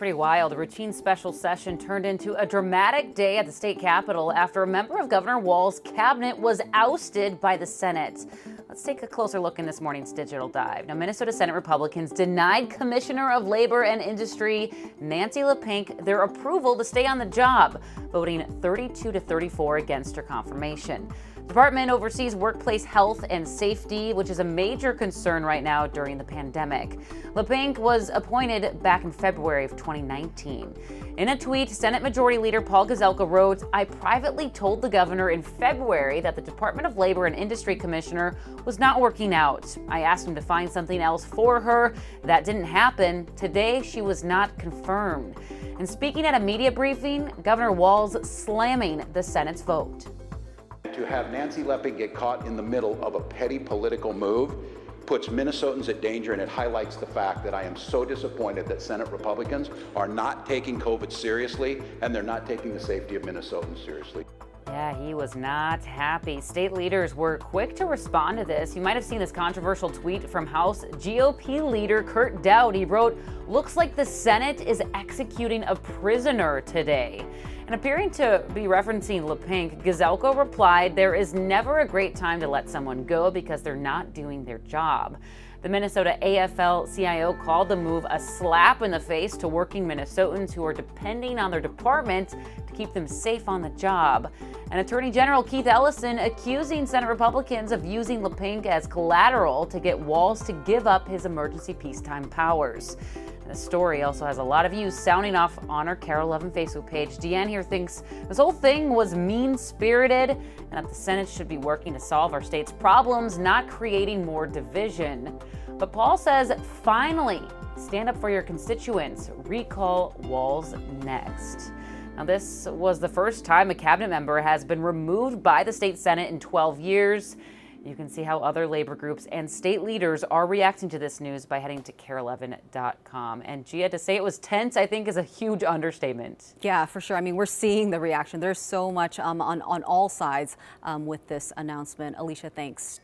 Pretty wild. A routine special session turned into a dramatic day at the state capitol after a member of Governor Walz's cabinet was ousted by the Senate. Let's take a closer look in this morning's Digital Dive. Now, Minnesota Senate Republicans denied Commissioner of Labor and Industry Nancy LePink their approval to stay on the job, voting 32-34 against her confirmation. The department oversees workplace health and safety, which is a major concern right now during the pandemic. LePink was appointed back in February of 2019. In a tweet, Senate Majority Leader Paul Gazelka wrote, "I privately told the governor in February that the Department of Labor and Industry Commissioner was not working out. I asked him to find something else for her. That didn't happen. Today, she was not confirmed." And speaking at a media briefing, Governor Walz slamming the Senate's vote. To have Nancy LePink get caught in the middle of a petty political move puts Minnesotans at danger, and it highlights the fact that I am so disappointed that Senate Republicans are not taking COVID seriously, and they're not taking the safety of Minnesotans seriously. Yeah, he was not happy. State leaders were quick to respond to this. You might have seen this controversial tweet from House GOP leader Kurt Dowd. He wrote, "Looks like the Senate is executing a prisoner today." And appearing to be referencing LePink, Gazelka replied, "There is never a great time to let someone go because they're not doing their job." The Minnesota AFL-CIO called the move a slap in the face to working Minnesotans who are depending on their department to keep them safe on the job. And Attorney General Keith Ellison accusing Senate Republicans of using LePink as collateral to get Walz to give up his emergency peacetime powers. The story also has a lot of views sounding off on our KARE 11 Facebook page. Deanne here thinks this whole thing was mean-spirited and that the Senate should be working to solve our state's problems, not creating more division. But Paul says, finally, stand up for your constituents. Recall Walz next. Now, this was the first time a cabinet member has been removed by the state Senate in 12 years. You can see how other labor groups and state leaders are reacting to this news by heading to KARE11.com. And Gia, to say it was tense, I think is a huge understatement. Yeah, for sure. I mean, we're seeing the reaction. There's so much on all sides with this announcement. Alicia, thanks.